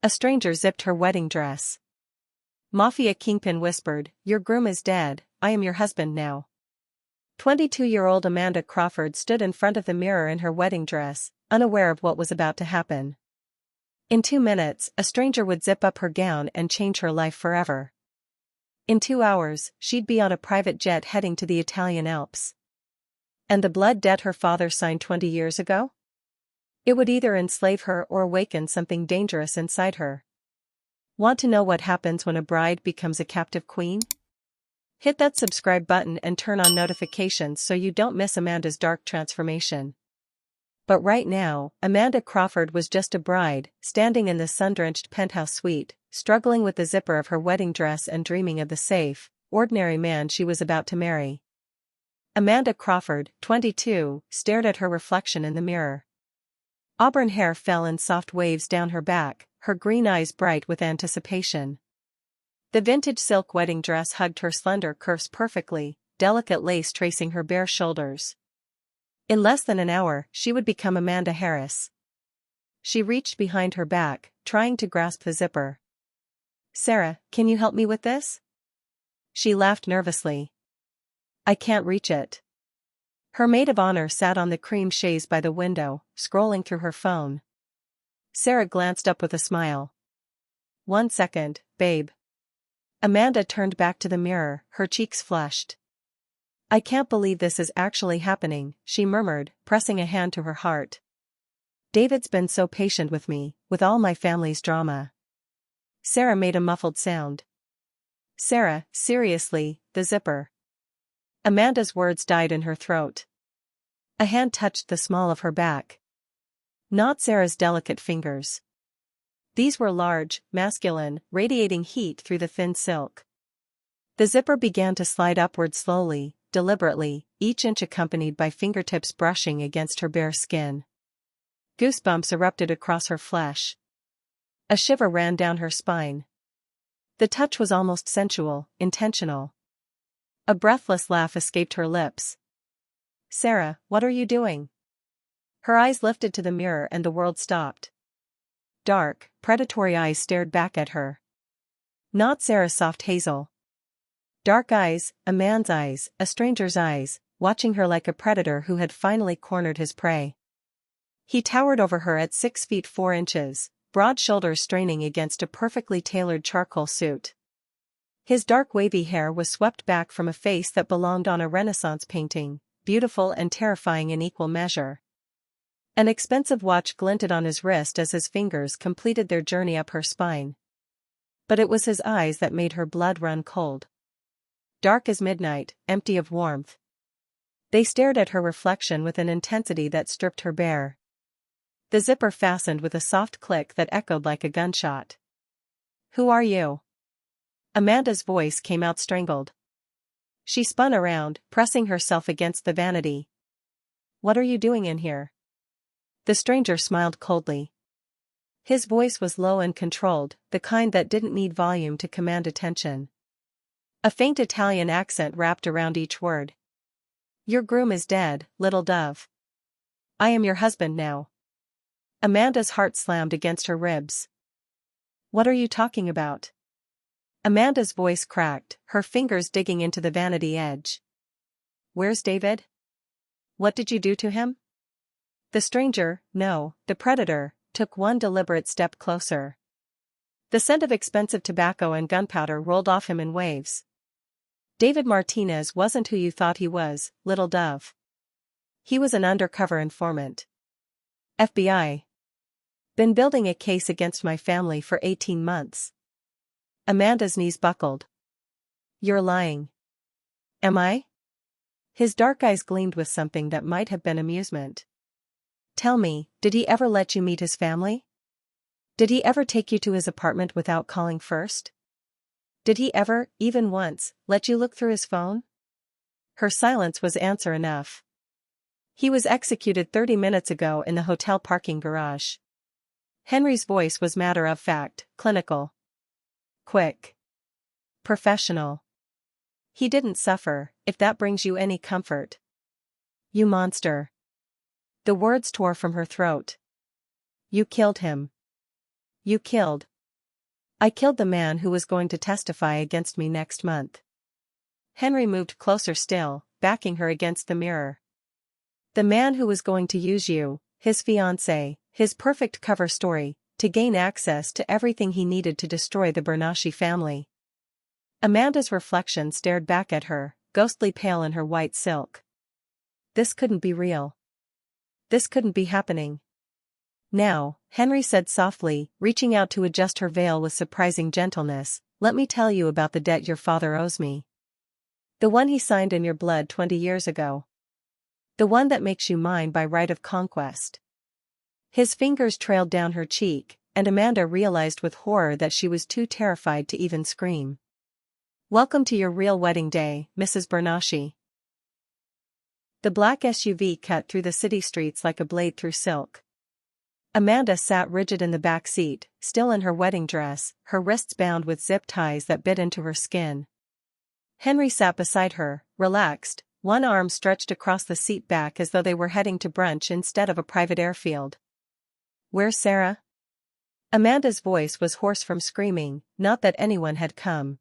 A stranger zipped her wedding dress. Mafia Kingpin whispered, "Your groom is dead, I am your husband now." 22-year-old Amanda Crawford stood in front of the mirror in her wedding dress, unaware of what was about to happen. In 2 minutes, a stranger would zip up her gown and change her life forever. In 2 hours, she'd be on a private jet heading to the Italian Alps. And the blood debt her father signed 20 years ago? It would either enslave her or awaken something dangerous inside her. Want to know what happens when a bride becomes a captive queen? Hit that subscribe button and turn on notifications so you don't miss Amanda's dark transformation. But right now, Amanda Crawford was just a bride, standing in the sun-drenched penthouse suite, struggling with the zipper of her wedding dress and dreaming of the safe, ordinary man she was about to marry. Amanda Crawford, 22, stared at her reflection in the mirror. Auburn hair fell in soft waves down her back, her green eyes bright with anticipation. The vintage silk wedding dress hugged her slender curves perfectly, delicate lace tracing her bare shoulders. In less than an hour, she would become Amanda Harris. She reached behind her back, trying to grasp the zipper. "Sarah, can you help me with this?" She laughed nervously. "I can't reach it." Her maid of honor sat on the cream chaise by the window, scrolling through her phone. Sarah glanced up with a smile. "1 second, babe." Amanda turned back to the mirror, her cheeks flushed. "I can't believe this is actually happening," she murmured, pressing a hand to her heart. "David's been so patient with me, with all my family's drama." Sarah made a muffled sound. "Sarah, seriously, the zipper." Amanda's words died in her throat. A hand touched the small of her back. Not Sarah's delicate fingers. These were large, masculine, radiating heat through the thin silk. The zipper began to slide upward slowly, deliberately, each inch accompanied by fingertips brushing against her bare skin. Goosebumps erupted across her flesh. A shiver ran down her spine. The touch was almost sensual, intentional. A breathless laugh escaped her lips. "Sarah, what are you doing?" Her eyes lifted to the mirror and the world stopped. Dark, predatory eyes stared back at her. Not Sarah's soft hazel. Dark eyes, a man's eyes, a stranger's eyes, watching her like a predator who had finally cornered his prey. He towered over her at 6 feet 4 inches, broad shoulders straining against a perfectly tailored charcoal suit. His dark wavy hair was swept back from a face that belonged on a Renaissance painting, beautiful and terrifying in equal measure. An expensive watch glinted on his wrist as his fingers completed their journey up her spine. But it was his eyes that made her blood run cold. Dark as midnight, empty of warmth. They stared at her reflection with an intensity that stripped her bare. The zipper fastened with a soft click that echoed like a gunshot. "Who are you?" Amanda's voice came out strangled. She spun around, pressing herself against the vanity. "What are you doing in here?" The stranger smiled coldly. His voice was low and controlled, the kind that didn't need volume to command attention. A faint Italian accent wrapped around each word. "Your groom is dead, little dove. I am your husband now." Amanda's heart slammed against her ribs. "What are you talking about?" Amanda's voice cracked, her fingers digging into the vanity edge. "Where's David? What did you do to him?" The stranger, no, the predator, took one deliberate step closer. The scent of expensive tobacco and gunpowder rolled off him in waves. "David Martinez wasn't who you thought he was, little dove. He was an undercover informant. FBI. Been building a case against my family for 18 months. Amanda's knees buckled. "You're lying." "Am I?" His dark eyes gleamed with something that might have been amusement. "Tell me, did he ever let you meet his family? Did he ever take you to his apartment without calling first? Did he ever, even once, let you look through his phone?" Her silence was answer enough. "He was executed 30 minutes ago in the hotel parking garage." Henry's voice was matter-of-fact, clinical. Quick. Professional. "He didn't suffer, if that brings you any comfort." "You monster." The words tore from her throat. "You killed him. You killed. I killed the man who was going to testify against me next month. Henry moved closer still, backing her against the mirror. The man who was going to use you, his fiancée, his perfect cover story, to gain access to everything he needed to destroy the Bernacchi family. Amanda's reflection stared back at her, ghostly pale in her white silk. This couldn't be real. This couldn't be happening. Now, Henry said softly, reaching out to adjust her veil with surprising gentleness, let me tell you about the debt your father owes me. The one he signed in your blood 20 years ago. The one that makes you mine by right of conquest. His fingers trailed down her cheek, and Amanda realized with horror that she was too terrified to even scream. Welcome to your real wedding day, Mrs. Bernacchi. The black SUV cut through the city streets like a blade through silk. Amanda sat rigid in the back seat, still in her wedding dress, her wrists bound with zip ties that bit into her skin. Henry sat beside her, relaxed, one arm stretched across the seat back as though they were heading to brunch instead of a private airfield. Where's Sarah? Amanda's voice was hoarse from screaming, not that anyone had come.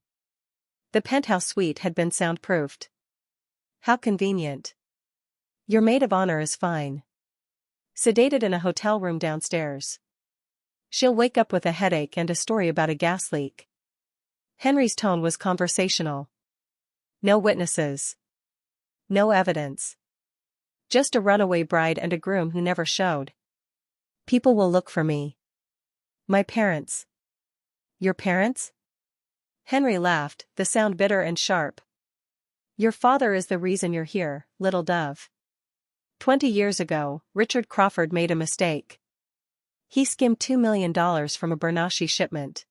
The penthouse suite had been soundproofed. How convenient. Your maid of honor is fine. Sedated in a hotel room downstairs. She'll wake up with a headache and a story about a gas leak. Henry's tone was conversational. No witnesses. No evidence. Just a runaway bride and a groom who never showed. People will look for me. My parents. Your parents? Henry laughed, the sound bitter and sharp. Your father is the reason you're here, little dove. 20 years ago, Richard Crawford made a mistake. He skimmed $2 million from a Bernacchi shipment.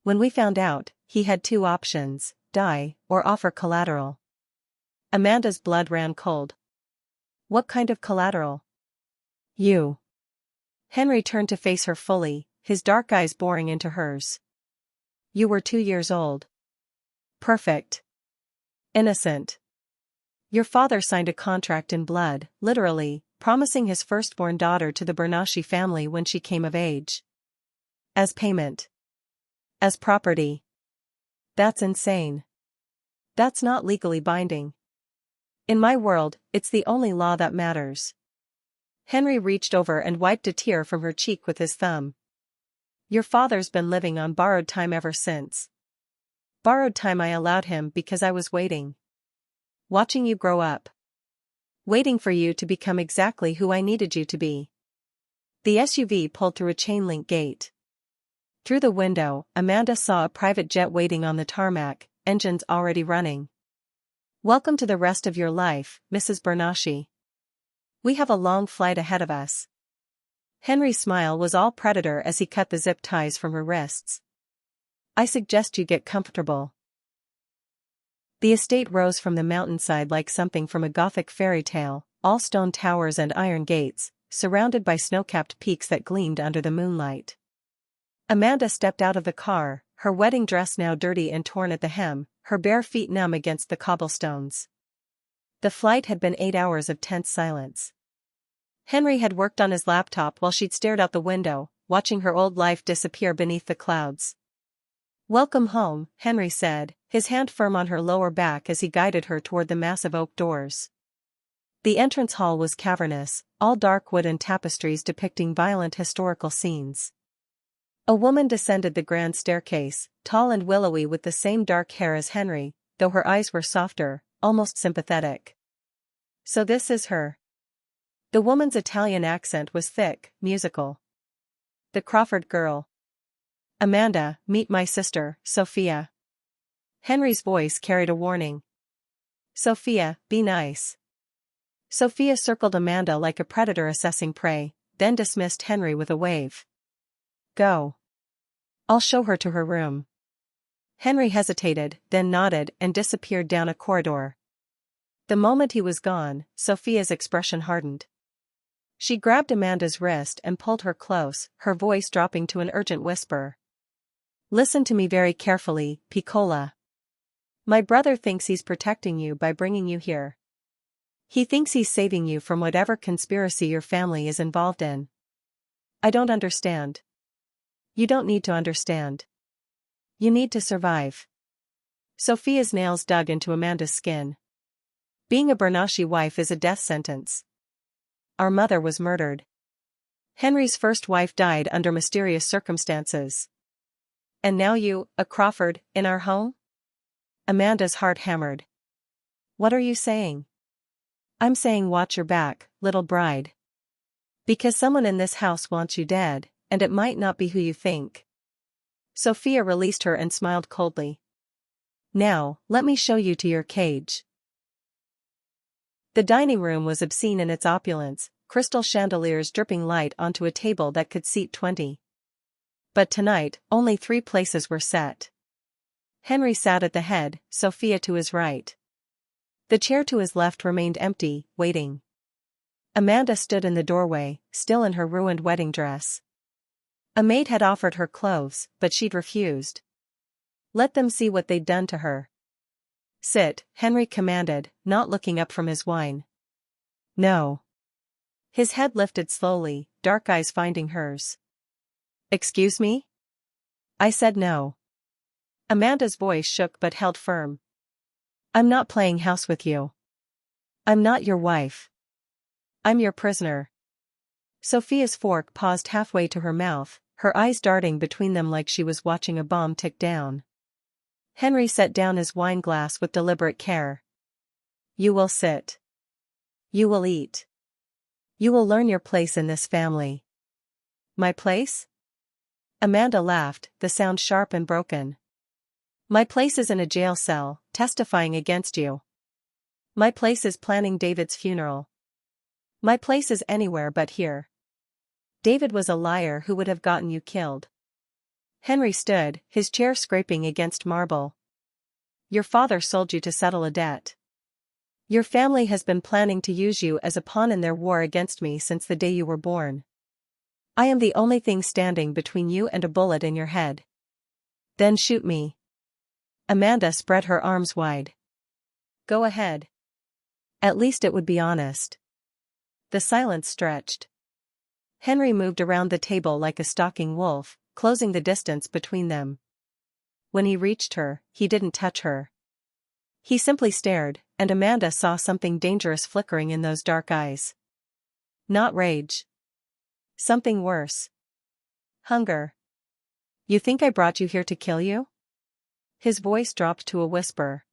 When we found out, he had two options, die, or offer collateral. Amanda's blood ran cold. What kind of collateral? You. Henry turned to face her fully, his dark eyes boring into hers. You were 2 years old. Perfect. Innocent. Your father signed a contract in blood, literally, promising his firstborn daughter to the Bernacchi family when she came of age. As payment. As property. That's insane. That's not legally binding. In my world, it's the only law that matters. Henry reached over and wiped a tear from her cheek with his thumb. Your father's been living on borrowed time ever since. Borrowed time I allowed him because I was waiting. Watching you grow up. Waiting for you to become exactly who I needed you to be. The SUV pulled through a chain-link gate. Through the window, Amanda saw a private jet waiting on the tarmac, engines already running. Welcome to the rest of your life, Mrs. Bernacchi. We have a long flight ahead of us. Henry's smile was all predator as he cut the zip ties from her wrists. I suggest you get comfortable. The estate rose from the mountainside like something from a Gothic fairy tale, all stone towers and iron gates, surrounded by snow-capped peaks that gleamed under the moonlight. Amanda stepped out of the car, her wedding dress now dirty and torn at the hem, her bare feet numb against the cobblestones. The flight had been 8 hours of tense silence. Henry had worked on his laptop while she'd stared out the window, watching her old life disappear beneath the clouds. Welcome home, Henry said, his hand firm on her lower back as he guided her toward the massive oak doors. The entrance hall was cavernous, all dark wood and tapestries depicting violent historical scenes. A woman descended the grand staircase, tall and willowy with the same dark hair as Henry, though her eyes were softer, almost sympathetic. So this is her. The woman's Italian accent was thick, musical. The Crawford girl. Amanda, meet my sister, Sophia. Henry's voice carried a warning. Sophia, be nice. Sophia circled Amanda like a predator assessing prey, then dismissed Henry with a wave. Go. I'll show her to her room. Henry hesitated, then nodded and disappeared down a corridor. The moment he was gone, Sophia's expression hardened. She grabbed Amanda's wrist and pulled her close, her voice dropping to an urgent whisper. Listen to me very carefully, Piccola. My brother thinks he's protecting you by bringing you here. He thinks he's saving you from whatever conspiracy your family is involved in. I don't understand. You don't need to understand. You need to survive. Sophia's nails dug into Amanda's skin. Being a Bernacchi wife is a death sentence. Our mother was murdered. Henry's first wife died under mysterious circumstances. And now you, a Crawford, in our home? Amanda's heart hammered. What are you saying? I'm saying watch your back, little bride. Because someone in this house wants you dead, and it might not be who you think. Sophia released her and smiled coldly. Now, let me show you to your cage. The dining room was obscene in its opulence, crystal chandeliers dripping light onto a table that could seat 20. But tonight, only 3 places were set. Henry sat at the head, Sophia to his right. The chair to his left remained empty, waiting. Amanda stood in the doorway, still in her ruined wedding dress. A maid had offered her clothes, but she'd refused. Let them see what they'd done to her. Sit, Henry commanded, not looking up from his wine. No. His head lifted slowly, dark eyes finding hers. Excuse me? I said no. Amanda's voice shook but held firm. I'm not playing house with you. I'm not your wife. I'm your prisoner. Sophia's fork paused halfway to her mouth, her eyes darting between them like she was watching a bomb tick down. Henry set down his wine glass with deliberate care. You will sit. You will eat. You will learn your place in this family. My place? Amanda laughed, the sound sharp and broken. My place is in a jail cell, testifying against you. My place is planning David's funeral. My place is anywhere but here. David was a liar who would have gotten you killed. Henry stood, his chair scraping against marble. Your father sold you to settle a debt. Your family has been planning to use you as a pawn in their war against me since the day you were born. I am the only thing standing between you and a bullet in your head. Then shoot me. Amanda spread her arms wide. Go ahead. At least it would be honest. The silence stretched. Henry moved around the table like a stalking wolf, closing the distance between them. When he reached her, he didn't touch her. He simply stared, and Amanda saw something dangerous flickering in those dark eyes. Not rage. Something worse. Hunger. You think I brought you here to kill you? His voice dropped to a whisper.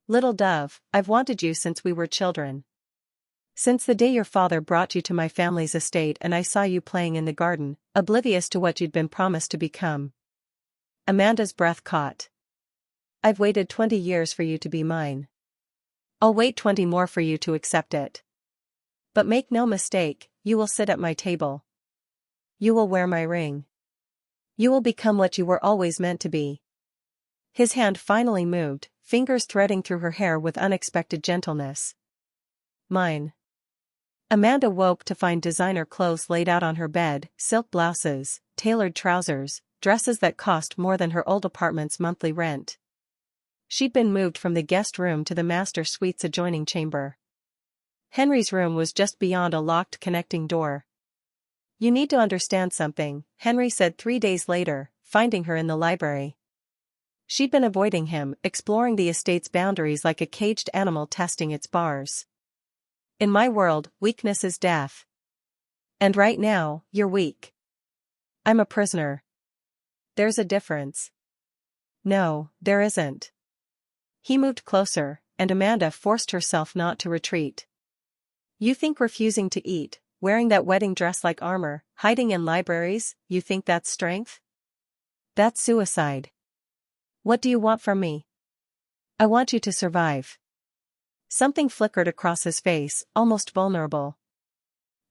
Little dove, I've wanted you since we were children. Since the day your father brought you to my family's estate and I saw you playing in the garden, oblivious to what you'd been promised to become. Amanda's breath caught. I've waited 20 years for you to be mine. I'll wait 20 more for you to accept it. But make no mistake, you will sit at my table. You will wear my ring. You will become what you were always meant to be. His hand finally moved, fingers threading through her hair with unexpected gentleness. Mine. Amanda woke to find designer clothes laid out on her bed, silk blouses, tailored trousers, dresses that cost more than her old apartment's monthly rent. She'd been moved from the guest room to the master suite's adjoining chamber. Henry's room was just beyond a locked connecting door. You need to understand something, Henry said 3 days later, finding her in the library. She'd been avoiding him, exploring the estate's boundaries like a caged animal testing its bars. In my world, weakness is death. And right now, you're weak. I'm a prisoner. There's a difference. No, there isn't. He moved closer, and Amanda forced herself not to retreat. You think refusing to eat, wearing that wedding dress like armor, hiding in libraries, you think that's strength? That's suicide. What do you want from me? I want you to survive. Something flickered across his face, almost vulnerable.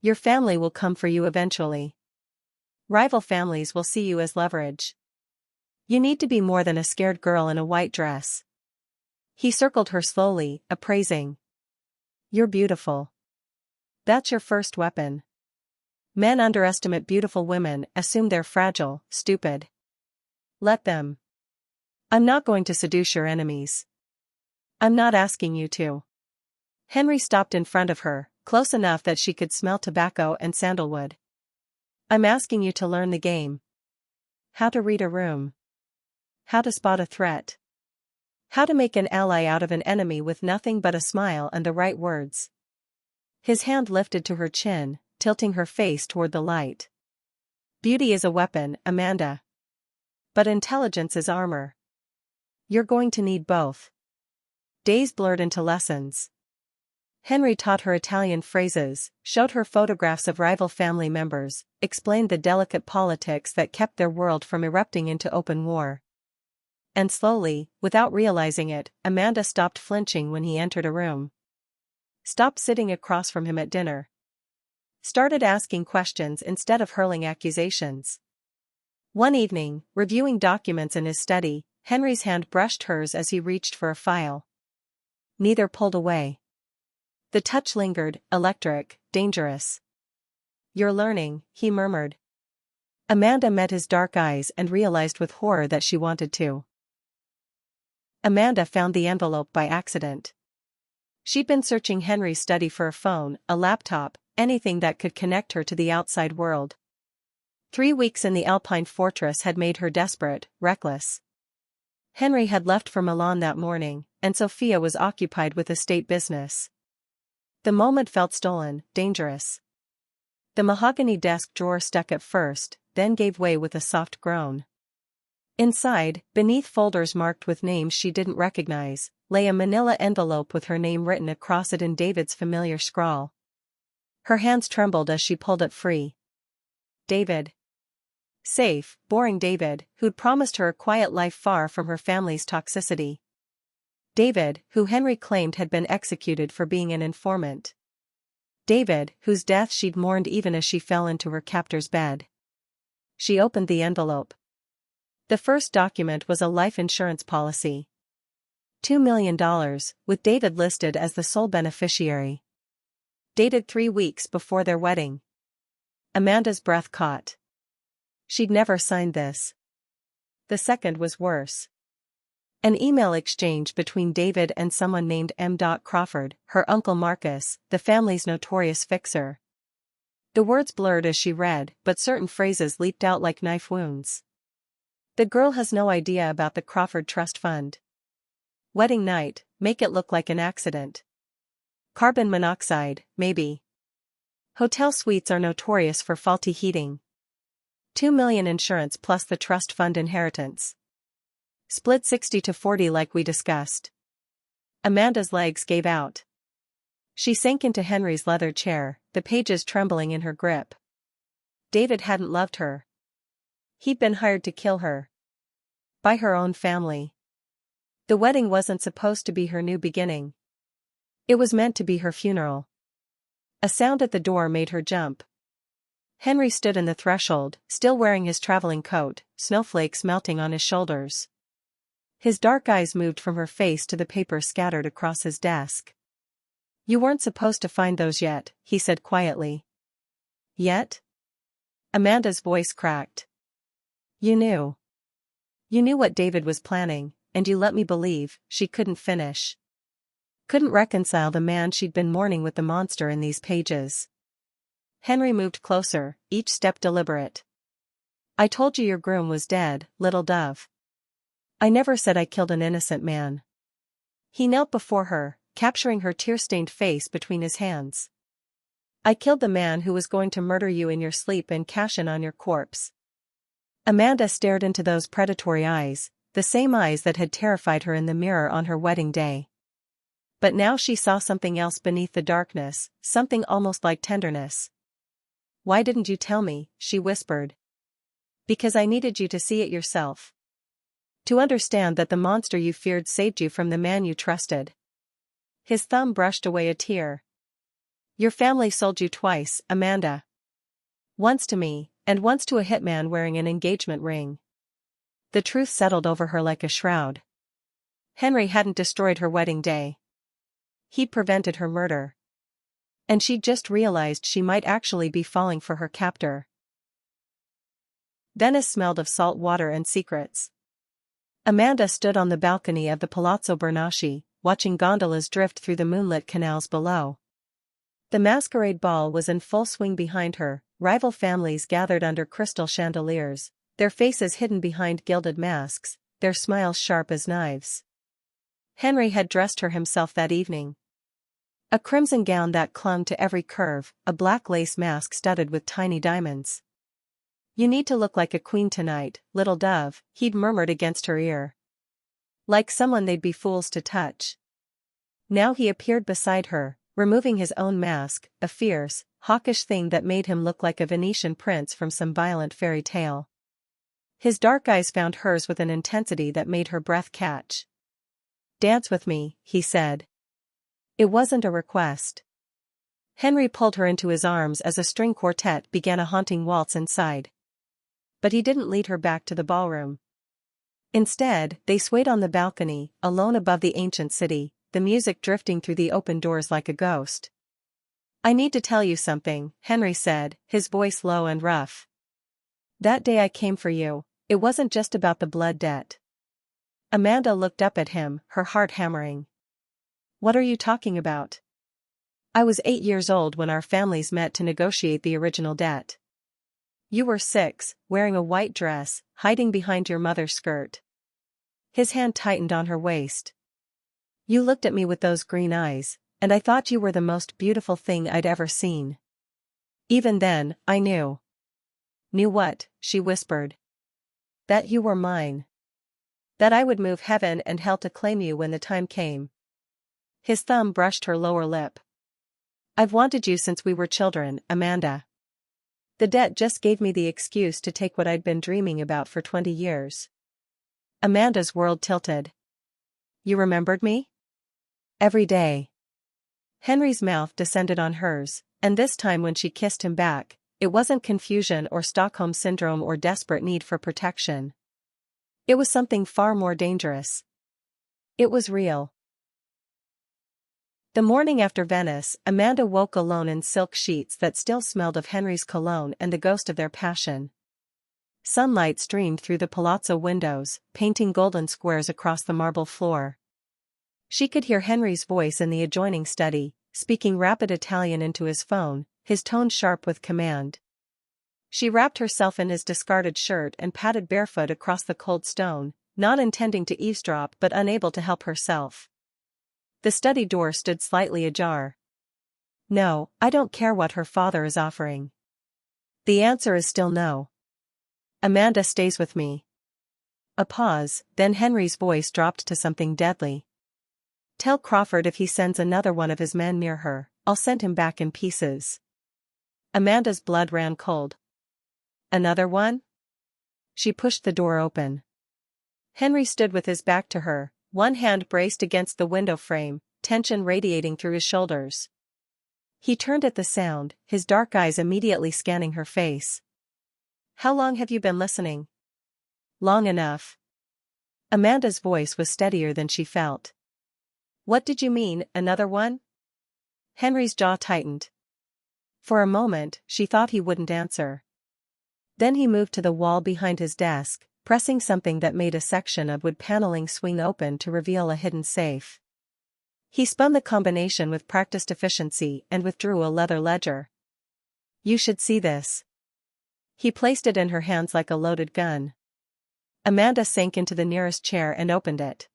Your family will come for you eventually. Rival families will see you as leverage. You need to be more than a scared girl in a white dress. He circled her slowly, appraising. You're beautiful. That's your first weapon. Men underestimate beautiful women, assume they're fragile, stupid. Let them. I'm not going to seduce your enemies. I'm not asking you to. Henry stopped in front of her, close enough that she could smell tobacco and sandalwood. I'm asking you to learn the game. How to read a room. How to spot a threat. How to make an ally out of an enemy with nothing but a smile and the right words. His hand lifted to her chin, tilting her face toward the light. Beauty is a weapon, Amanda. But intelligence is armor. You're going to need both. Days blurred into lessons. Henry taught her Italian phrases, showed her photographs of rival family members, explained the delicate politics that kept their world from erupting into open war. And slowly, without realizing it, Amanda stopped flinching when he entered a room. Stopped sitting across from him at dinner. Started asking questions instead of hurling accusations. One evening, reviewing documents in his study, Henry's hand brushed hers as he reached for a file. Neither pulled away. The touch lingered, electric, dangerous. "You're learning," he murmured. Amanda met his dark eyes and realized with horror that she wanted to. Amanda found the envelope by accident. She'd been searching Henry's study for a phone, a laptop, anything that could connect her to the outside world. 3 weeks in the Alpine fortress had made her desperate, reckless. Henry had left for Milan that morning, and Sophia was occupied with estate business. The moment felt stolen, dangerous. The mahogany desk drawer stuck at first, then gave way with a soft groan. Inside, beneath folders marked with names she didn't recognize, lay a manila envelope with her name written across it in David's familiar scrawl. Her hands trembled as she pulled it free. David. Safe, boring David, who'd promised her a quiet life far from her family's toxicity. David, who Henry claimed had been executed for being an informant. David, whose death she'd mourned even as she fell into her captor's bed. She opened the envelope. The first document was a life insurance policy. $2 million, with David listed as the sole beneficiary. Dated 3 weeks before their wedding. Amanda's breath caught. She'd never signed this. The second was worse. An email exchange between David and someone named M. Crawford, her uncle Marcus, the family's notorious fixer. The words blurred as she read, but certain phrases leaped out like knife wounds. The girl has no idea about the Crawford Trust Fund. Wedding night, make it look like an accident. Carbon monoxide, maybe. Hotel suites are notorious for faulty heating. 2 million insurance plus the trust fund inheritance. Split 60-40 like we discussed. Amanda's legs gave out. She sank into Henry's leather chair, the pages trembling in her grip. David hadn't loved her. He'd been hired to kill her. By her own family. The wedding wasn't supposed to be her new beginning. It was meant to be her funeral. A sound at the door made her jump. Henry stood in the threshold, still wearing his traveling coat, snowflakes melting on his shoulders. His dark eyes moved from her face to the papers scattered across his desk. "You weren't supposed to find those yet," he said quietly. "Yet?" Amanda's voice cracked. "You knew. You knew what David was planning, and you let me believe." She couldn't finish. Couldn't reconcile the man she'd been mourning with the monster in these pages. Henry moved closer, each step deliberate. "I told you your groom was dead, little dove. I never said I killed an innocent man." He knelt before her, capturing her tear-stained face between his hands. "I killed the man who was going to murder you in your sleep and cash in on your corpse." Amanda stared into those predatory eyes, the same eyes that had terrified her in the mirror on her wedding day. But now she saw something else beneath the darkness, something almost like tenderness. "Why didn't you tell me?" she whispered. "Because I needed you to see it yourself. To understand that the monster you feared saved you from the man you trusted." His thumb brushed away a tear. "Your family sold you twice, Amanda. Once to me, and once to a hitman wearing an engagement ring." The truth settled over her like a shroud. Henry hadn't destroyed her wedding day. He'd prevented her murder. And she'd just realized she might actually be falling for her captor. Venice smelled of salt water and secrets. Amanda stood on the balcony of the Palazzo Bernacchi, watching gondolas drift through the moonlit canals below. The masquerade ball was in full swing behind her, rival families gathered under crystal chandeliers, their faces hidden behind gilded masks, their smiles sharp as knives. Henry had dressed her himself that evening. A crimson gown that clung to every curve, a black lace mask studded with tiny diamonds. "You need to look like a queen tonight, little dove," he'd murmured against her ear. Like someone they'd be fools to touch. Now he appeared beside her, removing his own mask, a fierce, hawkish thing that made him look like a Venetian prince from some violent fairy tale. His dark eyes found hers with an intensity that made her breath catch. "Dance with me," he said. It wasn't a request. Henry pulled her into his arms as a string quartet began a haunting waltz inside. But he didn't lead her back to the ballroom. Instead, they swayed on the balcony, alone above the ancient city, the music drifting through the open doors like a ghost. "I need to tell you something," Henry said, his voice low and rough. "That day I came for you, it wasn't just about the blood debt." Amanda looked up at him, her heart hammering. "What are you talking about?" "I was 8 years old when our families met to negotiate the original debt. You were 6, wearing a white dress, hiding behind your mother's skirt." His hand tightened on her waist. "You looked at me with those green eyes, and I thought you were the most beautiful thing I'd ever seen. Even then, I knew." "Knew what?" she whispered. "That you were mine. That I would move heaven and hell to claim you when the time came." His thumb brushed her lower lip. "I've wanted you since we were children, Amanda. The debt just gave me the excuse to take what I'd been dreaming about for 20 years. Amanda's world tilted. "You remembered me?" "Every day." Henry's mouth descended on hers, and this time when she kissed him back, it wasn't confusion or Stockholm syndrome or desperate need for protection. It was something far more dangerous. It was real. The morning after Venice, Amanda woke alone in silk sheets that still smelled of Henry's cologne and the ghost of their passion. Sunlight streamed through the palazzo windows, painting golden squares across the marble floor. She could hear Henry's voice in the adjoining study, speaking rapid Italian into his phone, his tone sharp with command. She wrapped herself in his discarded shirt and padded barefoot across the cold stone, not intending to eavesdrop but unable to help herself. The study door stood slightly ajar. "No, I don't care what her father is offering." The answer is still no. "Amanda stays with me." A pause, then Henry's voice dropped to something deadly. "Tell Crawford if he sends another one of his men near her, I'll send him back in pieces." Amanda's blood ran cold. "Another one?" She pushed the door open. Henry stood with his back to her, one hand braced against the window frame, tension radiating through his shoulders. He turned at the sound, his dark eyes immediately scanning her face. "How long have you been listening?" "Long enough." Amanda's voice was steadier than she felt. "What did you mean, another one?" Henry's jaw tightened. For a moment, she thought he wouldn't answer. Then he moved to the wall behind his desk, pressing something that made a section of wood paneling swing open to reveal a hidden safe. He spun the combination with practiced efficiency and withdrew a leather ledger. "You should see this." He placed it in her hands like a loaded gun. Amanda sank into the nearest chair and opened it.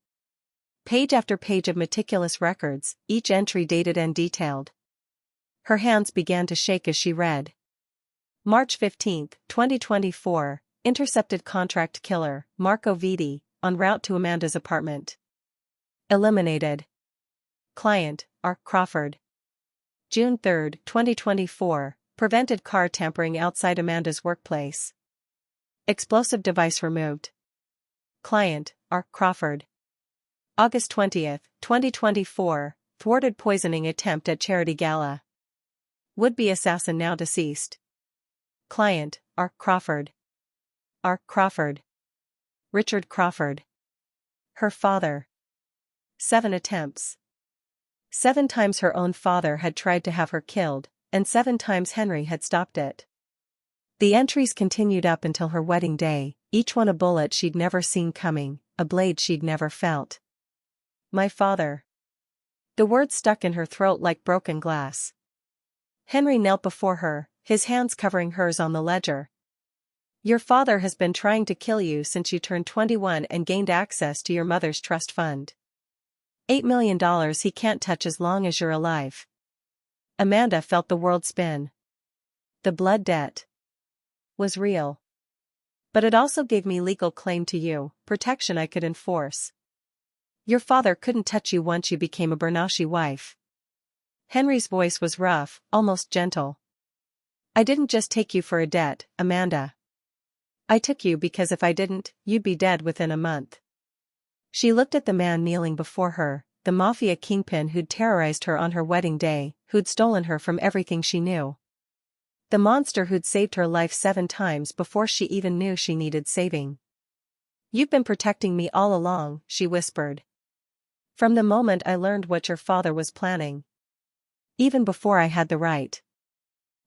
Page after page of meticulous records, each entry dated and detailed. Her hands began to shake as she read. March 15, 2024. Intercepted contract killer, Marco Vitti, en route to Amanda's apartment. Eliminated. Client, R. Crawford. June 3, 2024, prevented car tampering outside Amanda's workplace. Explosive device removed. Client, R. Crawford. August 20, 2024, thwarted poisoning attempt at charity gala. Would-be assassin now deceased. Client, R. Crawford. R. Crawford. Richard Crawford. Her father. 7 attempts. 7 times her own father had tried to have her killed, and 7 times Henry had stopped it. The entries continued up until her wedding day, each one a bullet she'd never seen coming, a blade she'd never felt. My father. The words stuck in her throat like broken glass. Henry knelt before her, his hands covering hers on the ledger. Your father has been trying to kill you since you turned 21 and gained access to your mother's trust fund. $8 million he can't touch as long as you're alive. Amanda felt the world spin. The blood debt was real. But it also gave me legal claim to you, protection I could enforce. Your father couldn't touch you once you became a Bernacchi wife. Henry's voice was rough, almost gentle. I didn't just take you for a debt, Amanda. I took you because if I didn't, you'd be dead within a month. She looked at the man kneeling before her, the Mafia Kingpin who'd terrorized her on her wedding day, who'd stolen her from everything she knew. The monster who'd saved her life 7 times before she even knew she needed saving. You've been protecting me all along, she whispered. From the moment I learned what your father was planning. Even before I had the right.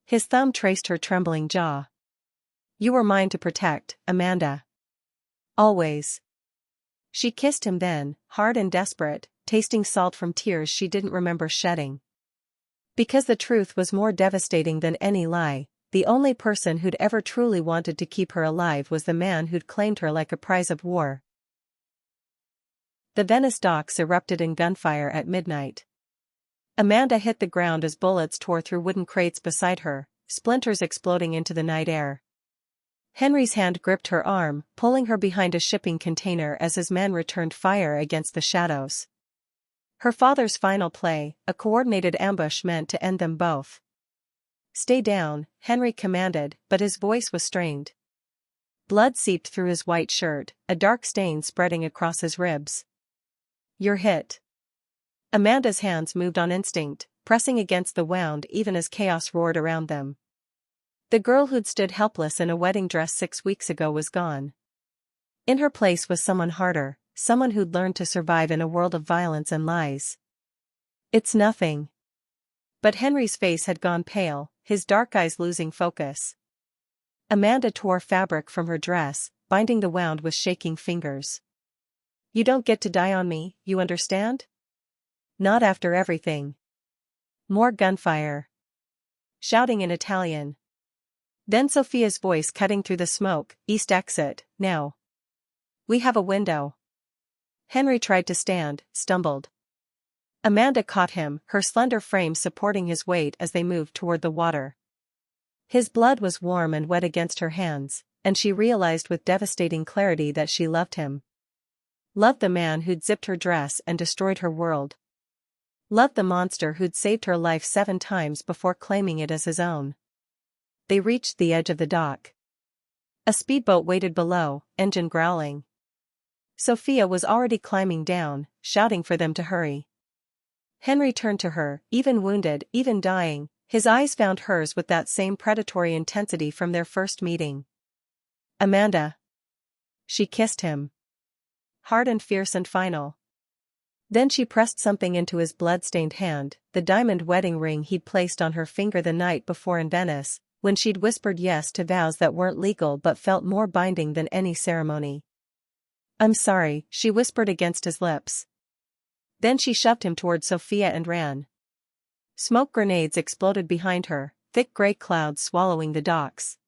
His thumb traced her trembling jaw. You were mine to protect, Amanda. Always. She kissed him then, hard and desperate, tasting salt from tears she didn't remember shedding. Because the truth was more devastating than any lie, the only person who'd ever truly wanted to keep her alive was the man who'd claimed her like a prize of war. The Venice docks erupted in gunfire at midnight. Amanda hit the ground as bullets tore through wooden crates beside her, splinters exploding into the night air. Henry's hand gripped her arm, pulling her behind a shipping container as his men returned fire against the shadows. Her father's final play, a coordinated ambush meant to end them both. Stay down, Henry commanded, but his voice was strained. Blood seeped through his white shirt, a dark stain spreading across his ribs. You're hit. Amanda's hands moved on instinct, pressing against the wound even as chaos roared around them. The girl who'd stood helpless in a wedding dress 6 weeks ago was gone. In her place was someone harder, someone who'd learned to survive in a world of violence and lies. It's nothing. But Henry's face had gone pale, his dark eyes losing focus. Amanda tore fabric from her dress, binding the wound with shaking fingers. You don't get to die on me, you understand? Not after everything. More gunfire. Shouting in Italian. Then Sophia's voice cutting through the smoke, East exit, now. We have a window. Henry tried to stand, stumbled. Amanda caught him, her slender frame supporting his weight as they moved toward the water. His blood was warm and wet against her hands, and she realized with devastating clarity that she loved him. Loved the man who'd zipped her dress and destroyed her world. Loved the monster who'd saved her life 7 times before claiming it as his own. They reached the edge of the dock. A speedboat waited below, engine growling. Sophia was already climbing down, shouting for them to hurry. Henry turned to her, even wounded, even dying, his eyes found hers with that same predatory intensity from their first meeting. Amanda. She kissed him. Hard and fierce and final. Then she pressed something into his blood-stained hand, the diamond wedding ring he'd placed on her finger the night before in Venice, when she'd whispered yes to vows that weren't legal but felt more binding than any ceremony. I'm sorry, she whispered against his lips. Then she shoved him toward Sophia and ran. Smoke grenades exploded behind her, thick gray clouds swallowing the docks.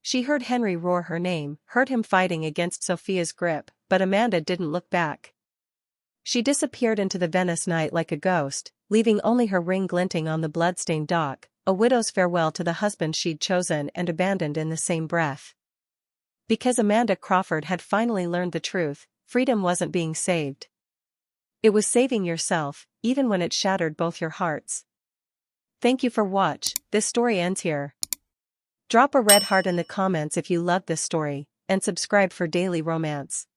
She heard Henry roar her name, heard him fighting against Sophia's grip, but Amanda didn't look back. She disappeared into the Venice night like a ghost, leaving only her ring glinting on the blood-stained dock, a widow's farewell to the husband she'd chosen and abandoned in the same breath. Because Amanda Crawford had finally learned the truth, freedom wasn't being saved. It was saving yourself, even when it shattered both your hearts. Thank you for watching. This story ends here. Drop a red heart in the comments if you loved this story, and subscribe for daily romance.